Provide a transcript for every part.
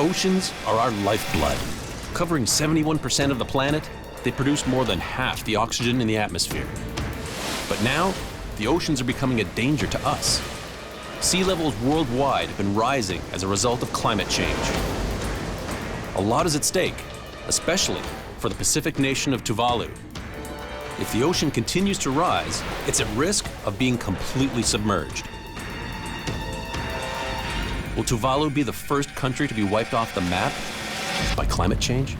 Oceans are our lifeblood. Covering 71% of the planet, they produce more than half the oxygen in the atmosphere. But now, the oceans are becoming a danger to us. Sea levels worldwide have been rising as a result of climate change. A lot is at stake, especially for the Pacific nation of Tuvalu. If the ocean continues to rise, it's at risk of being completely submerged. Will Tuvalu be the first country to be wiped off the map by climate change?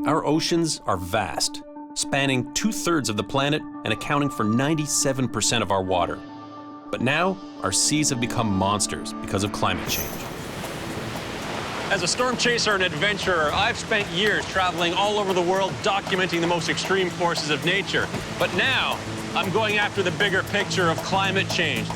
Our oceans are vast, spanning 2/3 of the planet and accounting for 97% of our water. But now, our seas have become monsters because of climate change. As a storm chaser and adventurer, I've spent years traveling all over the world documenting the most extreme forces of nature. But now, I'm going after the bigger picture of climate change.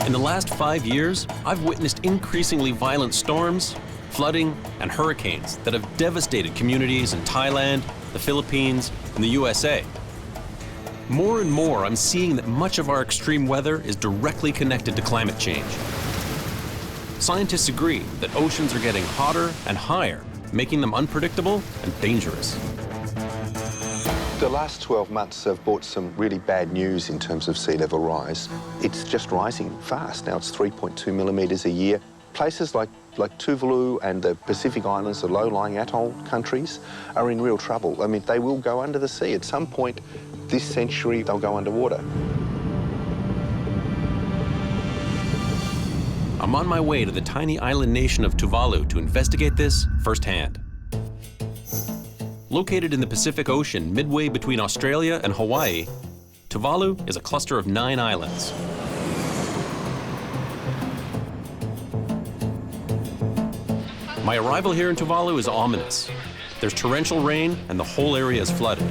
In the last 5 years, I've witnessed increasingly violent storms, flooding, and hurricanes that have devastated communities in Thailand, the Philippines, and the USA. More and more, I'm seeing that much of our extreme weather is directly connected to climate change. Scientists agree that oceans are getting hotter and higher, making them unpredictable and dangerous. The last 12 months have brought some really bad news in terms of sea level rise. It's just rising fast. Now it's 3.2 millimetres a year. Places like Tuvalu and the Pacific Islands, the low-lying atoll countries, are in real trouble. I mean, they will go under the sea. At some point this century, they'll go underwater. I'm on my way to the tiny island nation of Tuvalu to investigate this firsthand. Located in the Pacific Ocean, midway between Australia and Hawaii, Tuvalu is a cluster of 9 islands. My arrival here in Tuvalu is ominous. There's torrential rain and the whole area is flooded.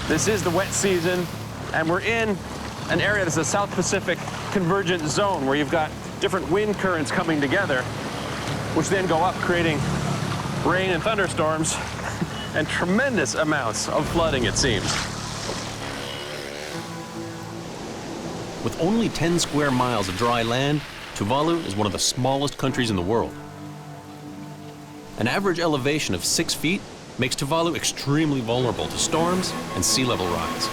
This is the wet season, and we're in an area that's a South Pacific convergent zone where you've got different wind currents coming together, which then go up, creating rain and thunderstorms and tremendous amounts of flooding, it seems. With only 10 square miles of dry land, Tuvalu is one of the smallest countries in the world. An average elevation of 6 feet makes Tuvalu extremely vulnerable to storms and sea level rise.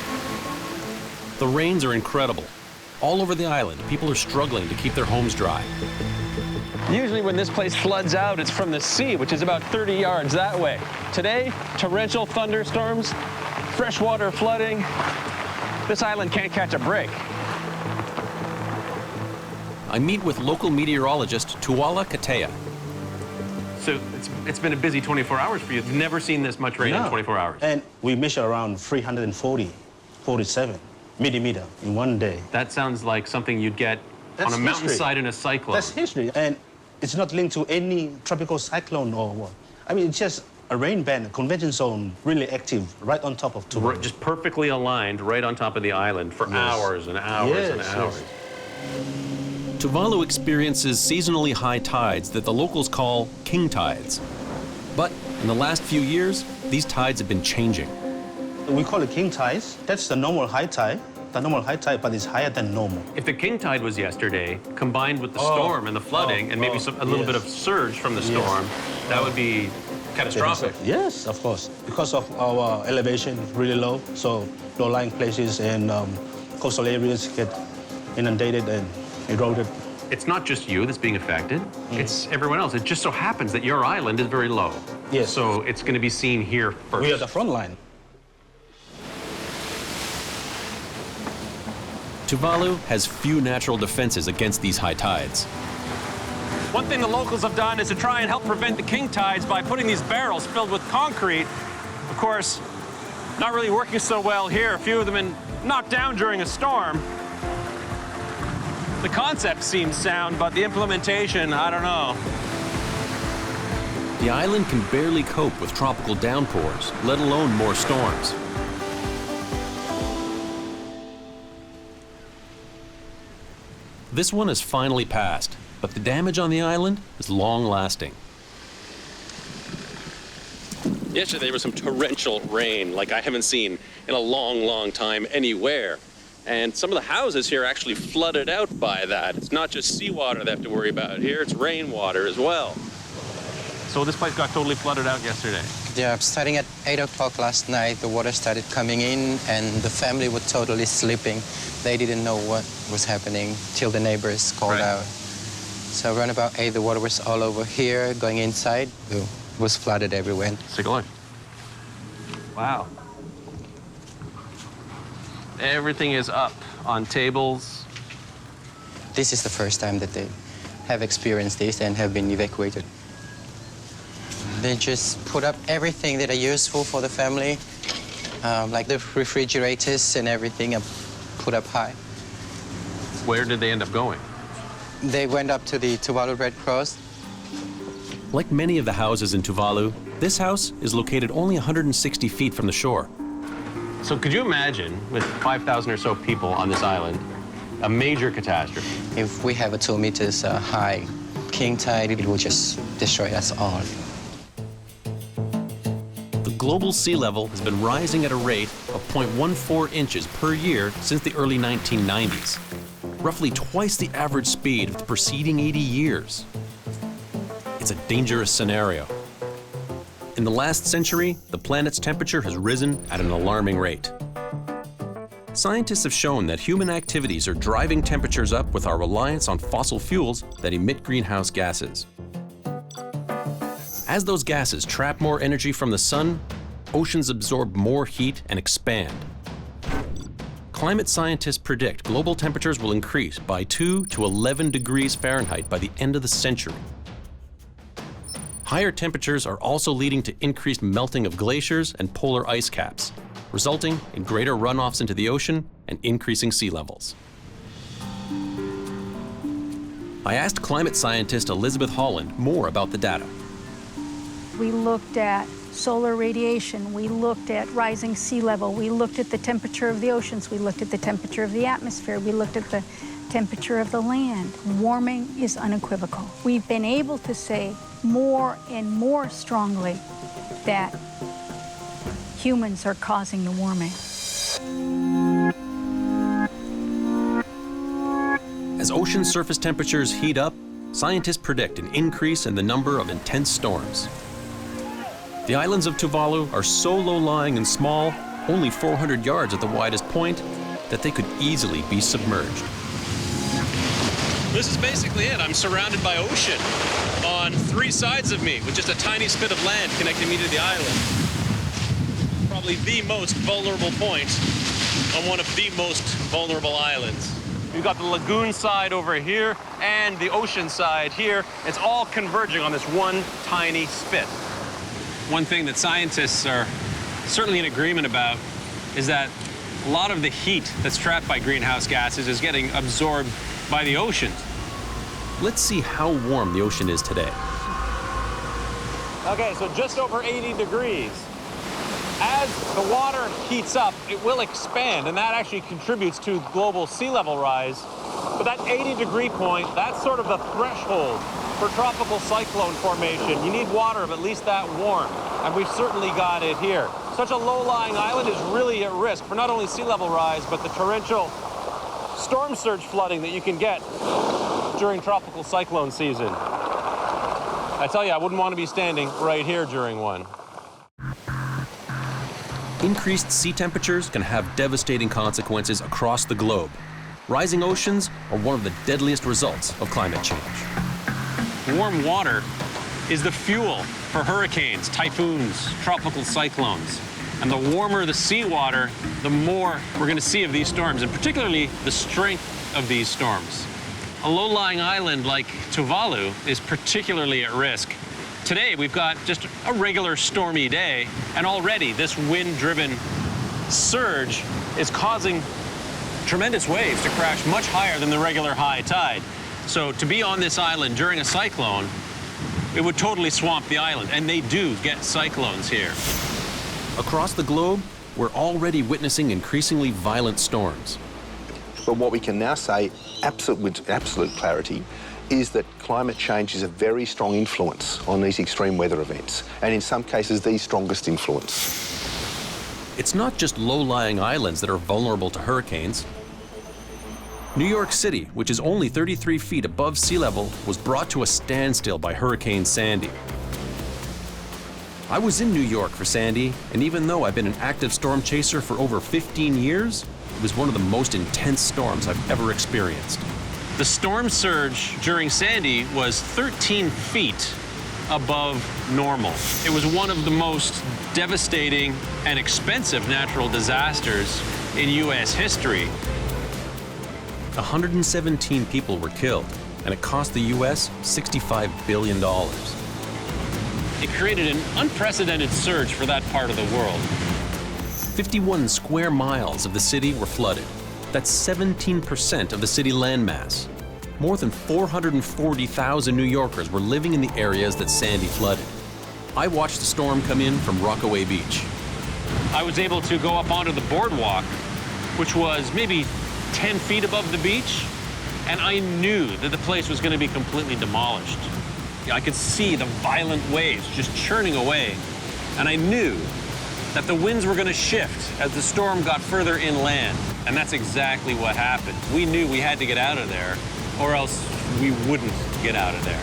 The rains are incredible. All over the island, people are struggling to keep their homes dry. Usually when this place floods out, it's from the sea, which is about 30 yards that way. Today, torrential thunderstorms, freshwater flooding. This island can't catch a break. I meet with local meteorologist TAULA KATEA. So it's been a busy 24 hours for you. You've never seen this much rain in 24 hours. And we measure around 347 millimeter in one day. That sounds like something you'd get on a mountainside in a cyclone. That's history. And it's not linked to any tropical cyclone or what. I mean, it's just a rain band, a convection zone, really active right on top of Tuvalu. Just perfectly aligned right on top of the island for hours and hours and hours. Tuvalu experiences seasonally high tides that the locals call king tides. But in the last few years, these tides have been changing. We call it king tides. That's the normal high tide. The normal high tide, but it's higher than normal. If the king tide was yesterday, combined with the storm and the flooding, and maybe a little bit of surge from the storm, that would be catastrophic. Yes, of course. Because of our elevation really low, so low-lying places and coastal areas get inundated and eroded. It's not just you that's being affected, it's everyone else. It just so happens that your island is very low. Yes. So it's going to be seen here first. We are the front line. Tuvalu has few natural defenses against these high tides. One thing the locals have done is to try and help prevent the king tides by putting these barrels filled with concrete. Of course, not really working so well here. A few of them been knocked down during a storm. The concept seems sound, but the implementation, I don't know. The island can barely cope with tropical downpours, let alone more storms. This one has finally passed, but the damage on the island is long-lasting. Yesterday there was some torrential rain like I haven't seen in a long, long time anywhere. And some of the houses here actually flooded out by that. It's not just seawater they have to worry about here, it's rainwater as well. So this place got totally flooded out yesterday? Yeah, starting at 8 o'clock last night, the water started coming in and the family was totally sleeping. They didn't know what was happening till the neighbors called out. So around about 8, the water was all over here, going inside. It was flooded everywhere. Let's take a look. Wow. Everything is up on tables. This is the first time that they have experienced this and have been evacuated. They just put up everything that are useful for the family, like the refrigerators and everything, put up high. Where did they end up going? They went up to the Tuvalu Red Cross. Like many of the houses in Tuvalu, this house is located only 160 feet from the shore. So could you imagine, with 5,000 or so people on this island, a major catastrophe? If we have a 2 meters high king tide, it will just destroy us all. The global sea level has been rising at a rate of 0.14 inches per year since the early 1990s, roughly twice the average speed of the preceding 80 years. It's a dangerous scenario. In the last century, the planet's temperature has risen at an alarming rate. Scientists have shown that human activities are driving temperatures up with our reliance on fossil fuels that emit greenhouse gases. As those gases trap more energy from the sun, oceans absorb more heat and expand. Climate scientists predict global temperatures will increase by 2 to 11 degrees Fahrenheit by the end of the century. Higher temperatures are also leading to increased melting of glaciers and polar ice caps, resulting in greater runoffs into the ocean and increasing sea levels. I asked climate scientist Elisabeth Holland more about the data. We looked at solar radiation, we looked at rising sea level, we looked at the temperature of the oceans, we looked at the temperature of the atmosphere, we looked at the temperature of the land. Warming is unequivocal. We've been able to say more and more strongly that humans are causing the warming. As ocean surface temperatures heat up, scientists predict an increase in the number of intense storms. The islands of Tuvalu are so low-lying and small, only 400 yards at the widest point, that they could easily be submerged. This is basically it. I'm surrounded by ocean on 3 sides of me with just a tiny spit of land connecting me to the island. Probably the most vulnerable point on one of the most vulnerable islands. You've got the lagoon side over here and the ocean side here. It's all converging on this one tiny spit. One thing that scientists are certainly in agreement about is that a lot of the heat that's trapped by greenhouse gases is getting absorbed by the oceans. Let's see how warm the ocean is today. Okay, so just over 80 degrees. As the water heats up, it will expand, and that actually contributes to global sea level rise. But that 80-degree point, that's sort of the threshold for tropical cyclone formation. You need water of at least that warm, and we've certainly got it here. Such a low-lying island is really at risk for not only sea level rise, but the torrential storm surge flooding that you can get during tropical cyclone season. I tell you, I wouldn't want to be standing right here during one. Increased sea temperatures can have devastating consequences across the globe. Rising oceans are one of the deadliest results of climate change. Warm water is the fuel for hurricanes, typhoons, tropical cyclones. And the warmer the seawater, the more we're going to see of these storms, and particularly the strength of these storms. A low-lying island like Tuvalu is particularly at risk. Today, we've got just a regular stormy day, and already this wind-driven surge is causing tremendous waves to crash much higher than the regular high tide. So to be on this island during a cyclone, it would totally swamp the island, and they do get cyclones here. Across the globe, we're already witnessing increasingly violent storms. But what we can now say with absolute clarity is that climate change is a very strong influence on these extreme weather events, and in some cases, the strongest influence. It's not just low-lying islands that are vulnerable to hurricanes. New York City, which is only 33 feet above sea level, was brought to a standstill by Hurricane Sandy. I was in New York for Sandy, and even though I've been an active storm chaser for over 15 years, it was one of the most intense storms I've ever experienced. The storm surge during Sandy was 13 feet above normal. It was one of the most devastating and expensive natural disasters in U.S. history. 117 people were killed, and it cost the U.S. $65 billion. It created an unprecedented surge for that part of the world. 51 square miles of the city were flooded. That's 17% of the city landmass. More than 440,000 New Yorkers were living in the areas that Sandy flooded. I watched the storm come in from Rockaway Beach. I was able to go up onto the boardwalk, which was maybe 10 feet above the beach, and I knew that the place was going to be completely demolished. I could see the violent waves just churning away, and I knew that the winds were going to shift as the storm got further inland, and that's exactly what happened. We knew we had to get out of there, or else we wouldn't get out of there.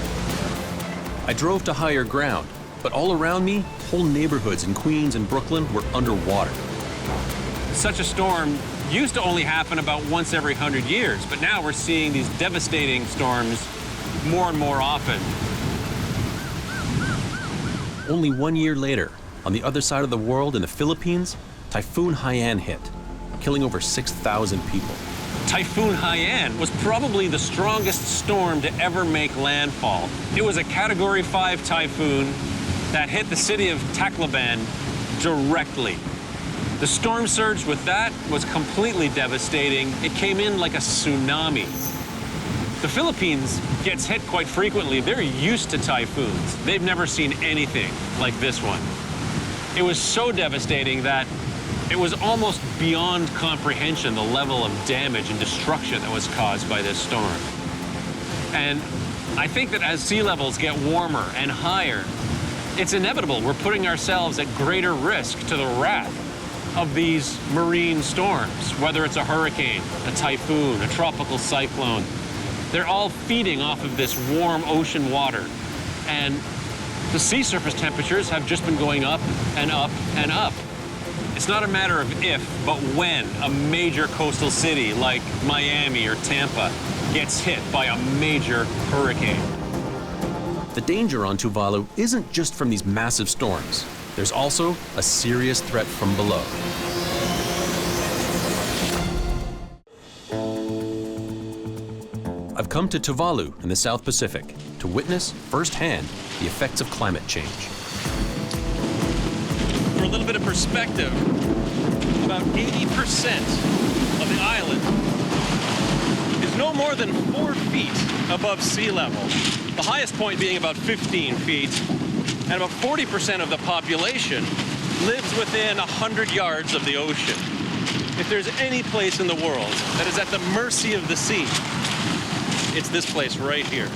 I drove to higher ground, but all around me, whole neighborhoods in Queens and Brooklyn were underwater. Such a storm used to only happen about once every 100 years, but now we're seeing these devastating storms more and more often. Only 1 year later, on the other side of the world in the Philippines, Typhoon Haiyan hit, killing over 6,000 people. Typhoon Haiyan was probably the strongest storm to ever make landfall. It was a Category 5 typhoon that hit the city of Tacloban directly. The storm surge with that was completely devastating. It came in like a tsunami. The Philippines gets hit quite frequently. They're used to typhoons. They've never seen anything like this one. It was so devastating that it was almost beyond comprehension, the level of damage and destruction that was caused by this storm. And I think that as sea levels get warmer and higher, it's inevitable we're putting ourselves at greater risk to the wrath of these marine storms, whether it's a hurricane, a typhoon, a tropical cyclone. They're all feeding off of this warm ocean water. And the sea surface temperatures have just been going up and up and up. It's not a matter of if, but when a major coastal city like Miami or Tampa gets hit by a major hurricane. The danger on Tuvalu isn't just from these massive storms. There's also a serious threat from below. I've come to Tuvalu in the South Pacific to witness firsthand the effects of climate change. For a little bit of perspective, about 80% of the island is no more than 4 feet above sea level. The highest point being about 15 feet, and about 40% of the population lives within 100 yards of the ocean. If there's any place in the world that is at the mercy of the sea, it's this place right here.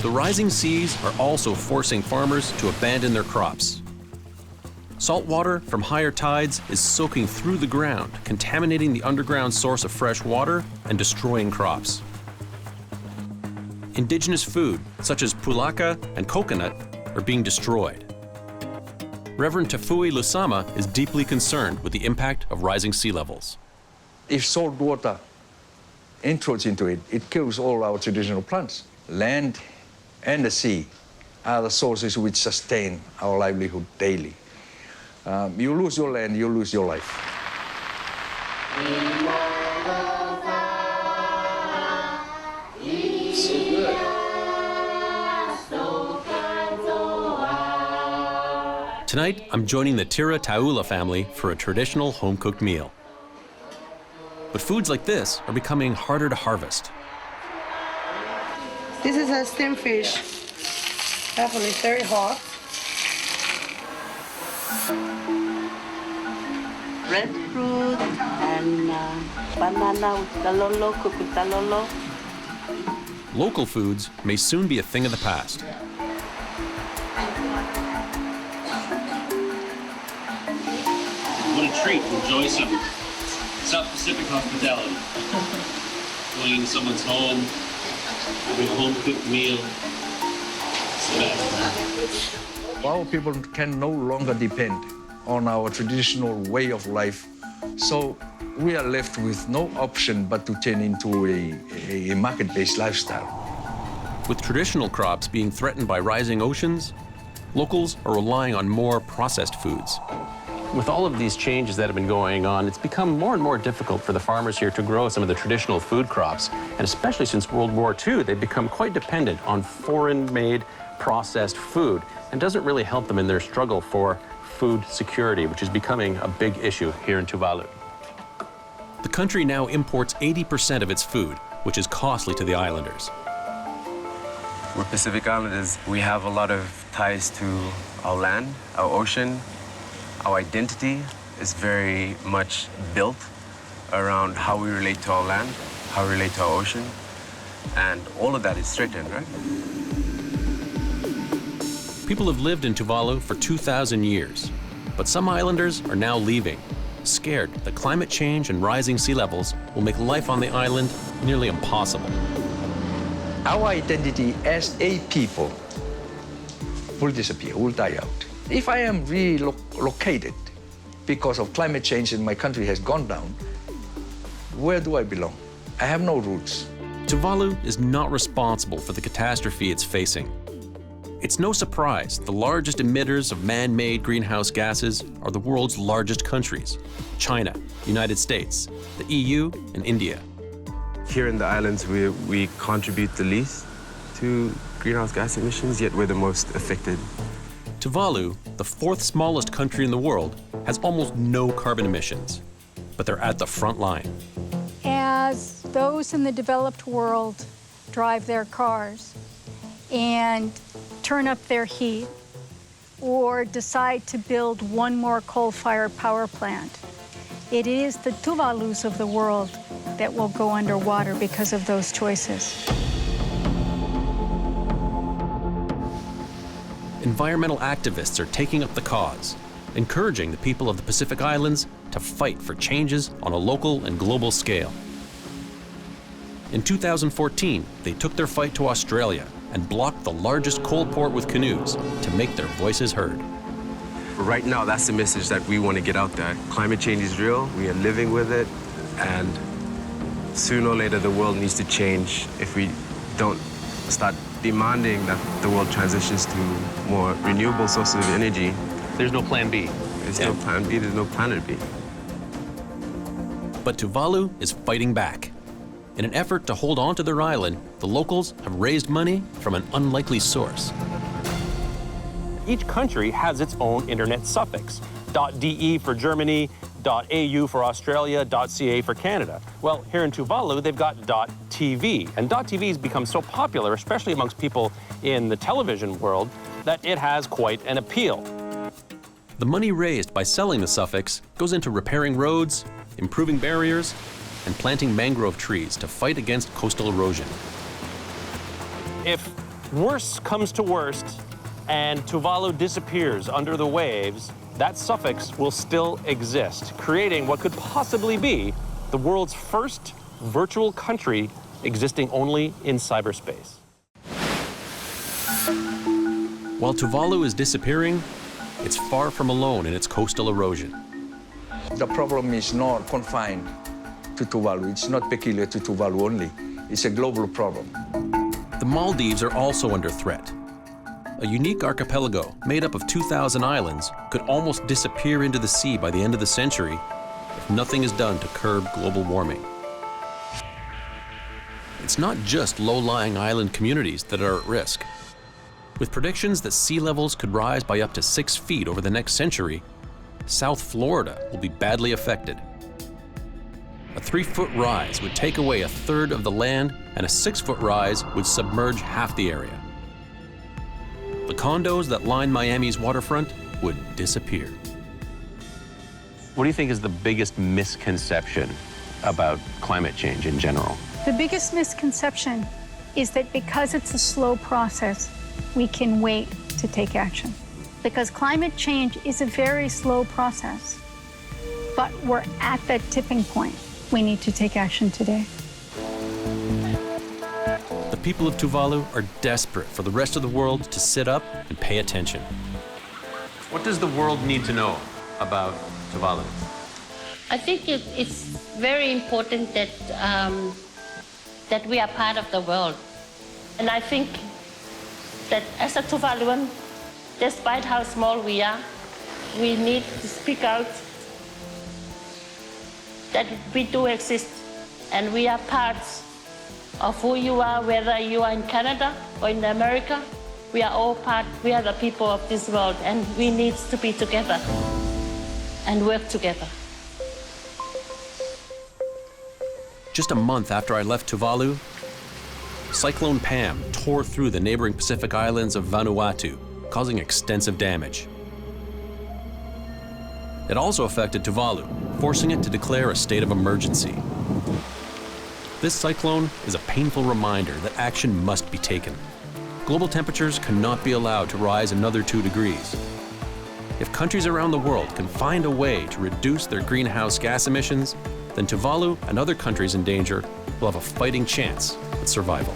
The rising seas are also forcing farmers to abandon their crops. Salt water from higher tides is soaking through the ground, contaminating the underground source of fresh water and destroying crops. Indigenous food, such as pulaka and coconut, are being destroyed. Reverend TAFUE LUSAMA is deeply concerned with the impact of rising sea levels. If salt water intrudes into it, it kills all our traditional plants. Land and the sea are the sources which sustain our livelihood daily. You lose your land, you lose your life. Tonight, I'm joining the TIIRA family for a traditional home-cooked meal. But foods like this are becoming harder to harvest. This is a steamed fish. Definitely very hot. Red fruit and banana with talolo, cooked with talolo. local foods may soon be a thing of the past. What a treat to enjoy some South Pacific hospitality. Going into someone's home, having a home-cooked meal. It's the best. Our people can no longer depend on our traditional way of life, so we are left with no option but to turn into a market-based lifestyle. With traditional crops being threatened by rising oceans, locals are relying on more processed foods. With all of these changes that have been going on, it's become more and more difficult for the farmers here to grow some of the traditional food crops. And especially since World War II, they've become quite dependent on foreign-made processed food, and doesn't really help them in their struggle for food security, which is becoming a big issue here in Tuvalu. The country now imports 80% of its food, which is costly to the islanders. We're Pacific Islanders. We have a lot of ties to our land, our ocean. Our identity is very much built around how we relate to our land, how we relate to our ocean, and all of that is threatened, right? People have lived in Tuvalu for 2,000 years, but some islanders are now leaving, scared that climate change and rising sea levels will make life on the island nearly impossible. Our identity as a people will disappear, will die out. If I am relocated because of climate change and my country has gone down, where do I belong? I have no roots. Tuvalu is not responsible for the catastrophe it's facing. It's no surprise the largest emitters of man-made greenhouse gases are the world's largest countries: China, United States, the EU, and India. Here in the islands, we contribute the least to greenhouse gas emissions, yet we're the most affected. Tuvalu, the fourth smallest country in the world, has almost no carbon emissions, but they're at the front line. As those in the developed world drive their cars and turn up their heat or decide to build one more coal-fired power plant, it is the Tuvalus of the world that will go underwater because of those choices. Environmental activists are taking up the cause, encouraging the people of the Pacific Islands to fight for changes on a local and global scale. In 2014, they took their fight to Australia and blocked the largest coal port with canoes to make their voices heard. Right now, that's the message that we want to get out there. Climate change is real, we are living with it, and sooner or later the world needs to change if we don't start demanding that the world transitions to more renewable sources of energy. There's no plan B. There's no plan B, there's no planet B. But Tuvalu is fighting back. In an effort to hold on to their island, the locals have raised money from an unlikely source. Each country has its own internet suffix. .de for Germany, .au for Australia, .ca for Canada. Well, here in Tuvalu, they've got .tv. And .tv has become so popular, especially amongst people in the television world, that it has quite an appeal. The money raised by selling the suffix goes into repairing roads, improving barriers, and planting mangrove trees to fight against coastal erosion. If worse comes to worst and Tuvalu disappears under the waves, that suffix will still exist, creating what could possibly be the world's first virtual country existing only in cyberspace. While Tuvalu is disappearing, it's far from alone in its coastal erosion. The problem is not confined to Tuvalu. It's not peculiar to Tuvalu only. It's a global problem. The Maldives are also under threat. A unique archipelago made up of 2,000 islands could almost disappear into the sea by the end of the century if nothing is done to curb global warming. It's not just low-lying island communities that are at risk. With predictions that sea levels could rise by up to 6 feet over the next century, South Florida will be badly affected. A 3-foot rise would take away a third of the land, and a 6-foot rise would submerge half the area. The condos that line Miami's waterfront would disappear. What do you think is the biggest misconception about climate change in general? The biggest misconception is that because it's a slow process, we can wait to take action. Because climate change is a very slow process, but we're at that tipping point. We need to take action today. The people of Tuvalu are desperate for the rest of the world to sit up and pay attention. What does the world need to know about Tuvalu? I think it's very important that, that we are part of the world. And I think that as a Tuvaluan, despite how small we are, we need to speak out that we do exist and we are parts of who you are, whether you are in Canada or in America. We are all part, we are the people of this world, and we need to be together and work together. Just a month after I left Tuvalu, Cyclone Pam tore through the neighboring Pacific islands of Vanuatu, causing extensive damage. It also affected Tuvalu, forcing it to declare a state of emergency. This cyclone is a painful reminder that action must be taken. Global temperatures cannot be allowed to rise another 2 degrees. If countries around the world can find a way to reduce their greenhouse gas emissions, then Tuvalu and other countries in danger will have a fighting chance at survival.